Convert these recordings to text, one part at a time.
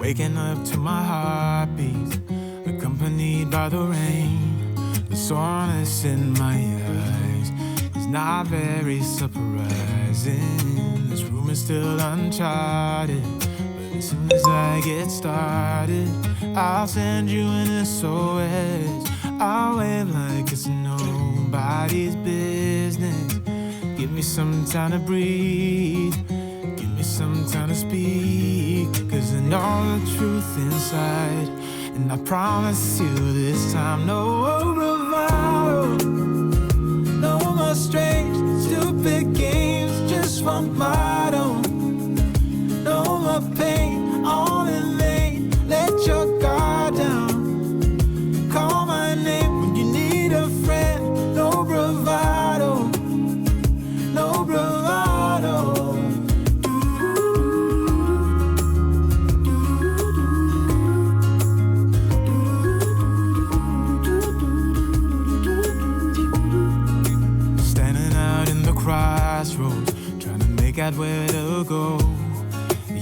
Waking up to my heartbeat, accompanied by the rain. The soreness in my eyes is not very surprising. This room is still uncharted, but as soon as I get started, I'll send you an SOS. I'll wave like it's nobody's business. Give me some time to breathe, give me some time to speak, 'cause I know the truth inside. And I promise you this time, no bravado, no more strange, stupid games, just one motto. No more pain, all in vain, let your guard down. Call my name when you need a friend, no bravado, no bravado. Crossroads, trying to make out where to go.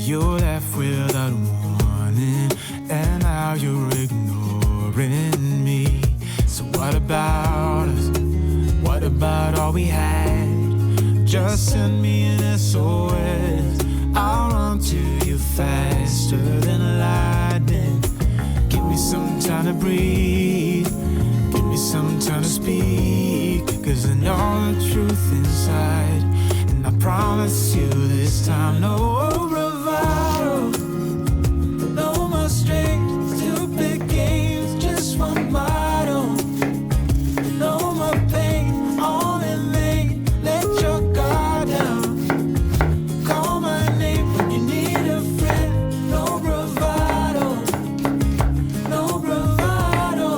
You're left without warning, and now you're ignoring me. So what about us? What about all we had? Just send me an SOS. I'll run to you faster than lightning. Give me some time to breathe, give me some time to speak, 'cause I know the truth inside. And I promise you this time, no bravado, no more strange, stupid games, just one motto. No more pain, all in vain, let your guard down. Call my name when you need a friend, no bravado, no bravado.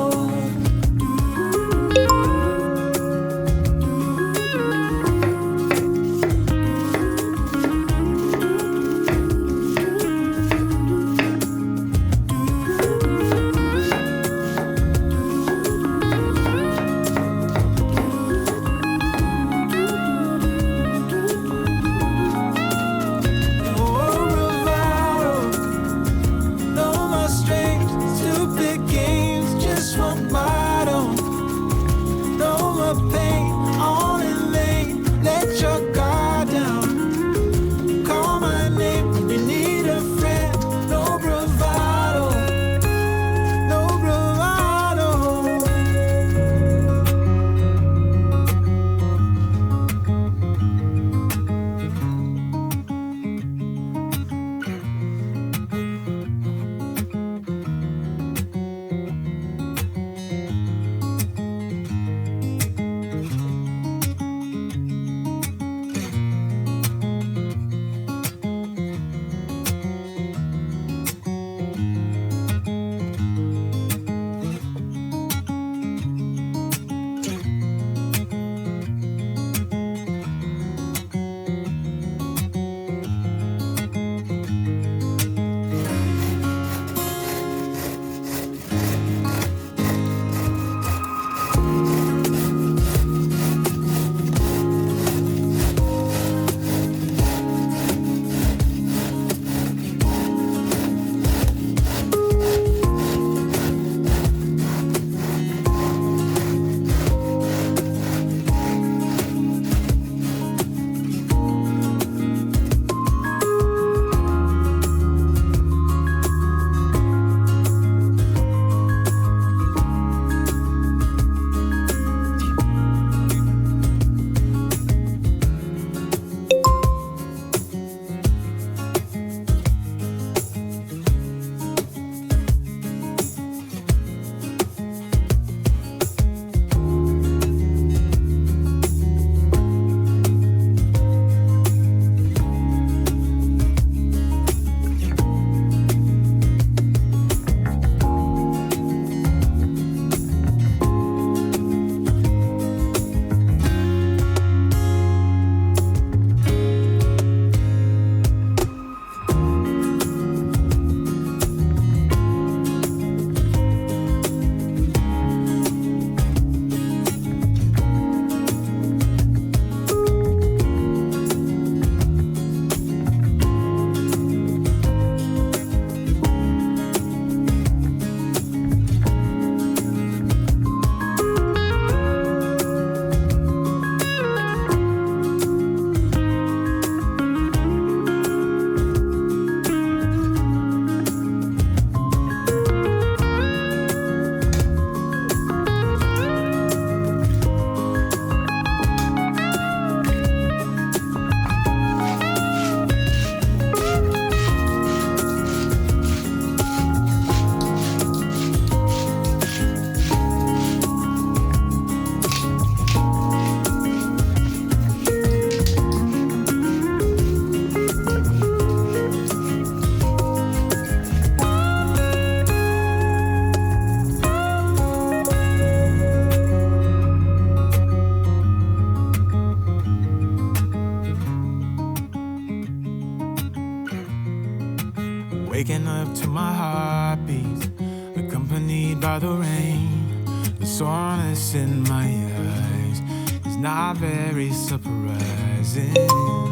waking up to my heartbeat, accompanied by the rain. The soreness in my eyes is not very surprising.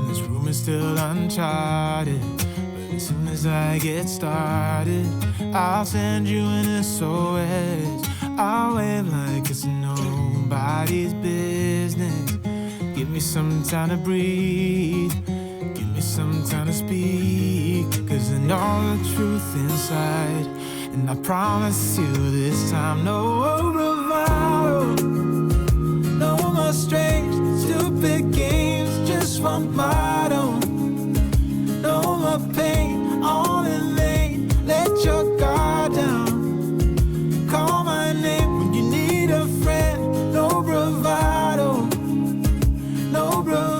This room is still uncharted, but as soon as I get started, I'll send you an SOS. I'll wave like it's nobody's business. Give me some time to breathe, give me some time to speak, 'cause I know the truth inside. And I promise you this time, no bravado, no more strange, stupid games, just one motto. No more pain, all in vain, let your guard down. Call my name when you need a friend, no bravado, no bravado.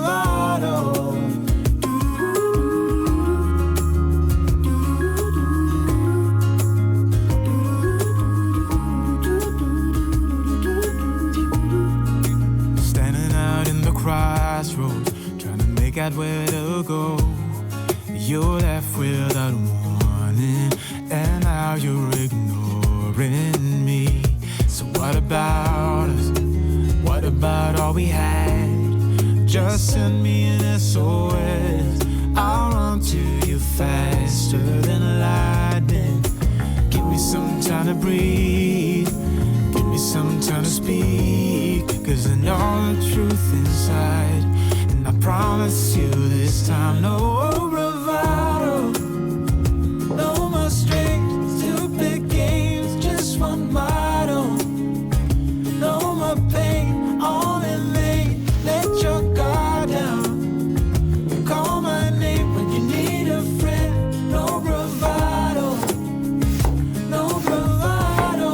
Crossroads, trying to make out where to go. You're left without warning, and now you're ignoring me. So what about us? What about all we had? Just send me an SOS. I'll run to you faster than lightning. Give me some time to breathe, give me some time to speak, 'cause I know the truth inside. And I promise you this time, no bravado, no more strange, stupid games, just one motto. No more pain, all in vain, let your guard down. Call my name when you need a friend, no bravado, no bravado.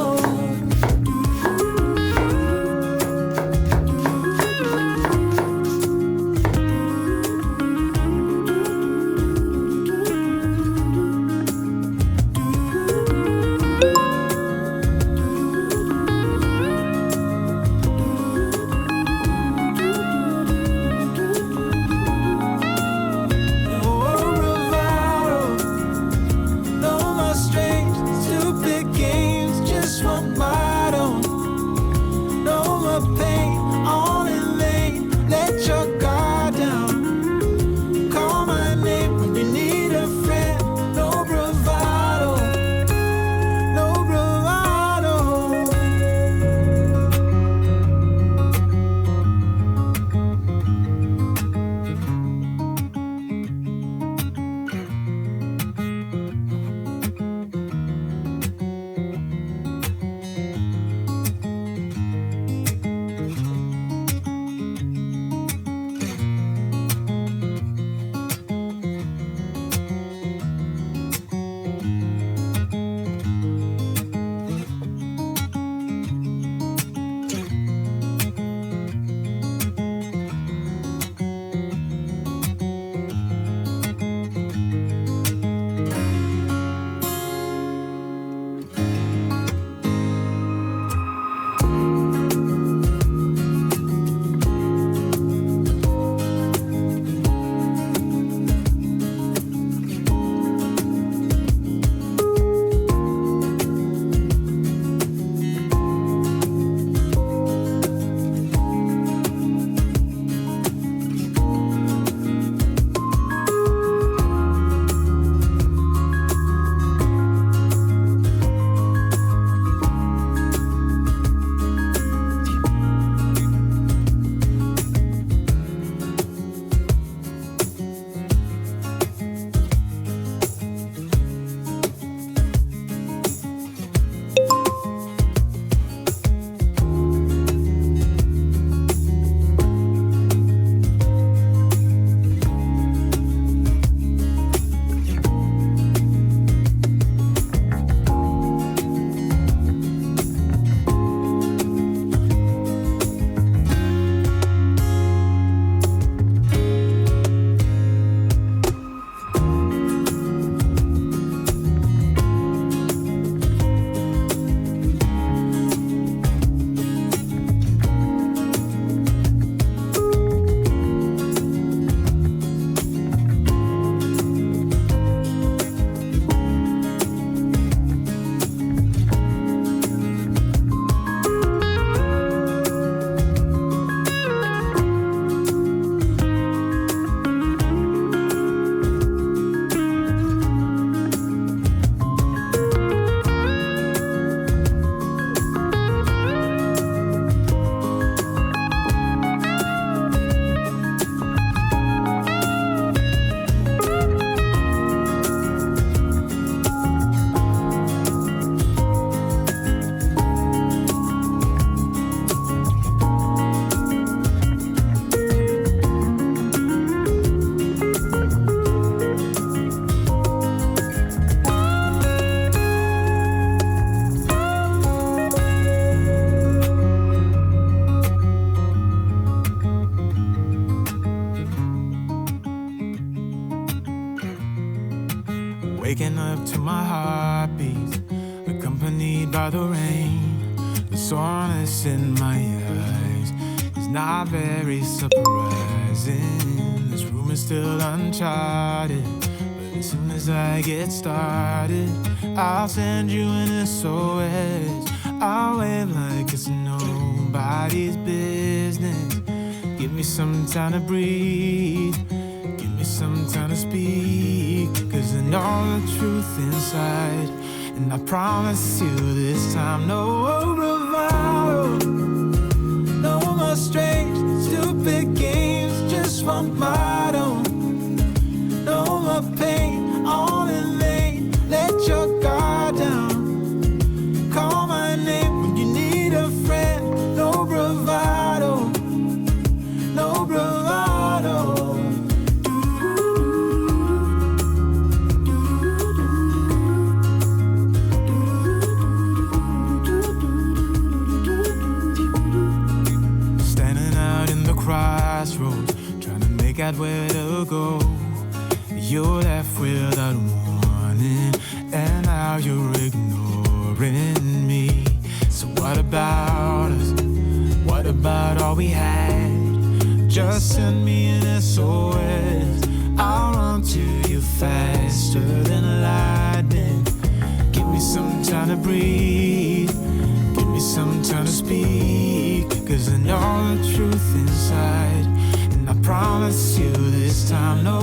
soreness in my eyes is not very surprising. This room is still uncharted, but as soon as I get started, I'll send you an SOS. I'll wave like it's nobody's business. Give me some time to breathe, give me some time to speak, 'cause I know the truth inside. And I promise you this time, no bravado, no more strange, stupid games, just one motto. No more pain, all in vain, let your guard down. Call my name when you need a friend, no bravado, no bravado. Crossroads, trying to make out where to go. You're left without warning, and now you're ignoring me. So what about us? What about all we had? Just send me an SOS. I'll run to you faster than lightning. Give me some time to breathe, give me some time to speak, 'cause I know the truth inside. And I promise you this time, no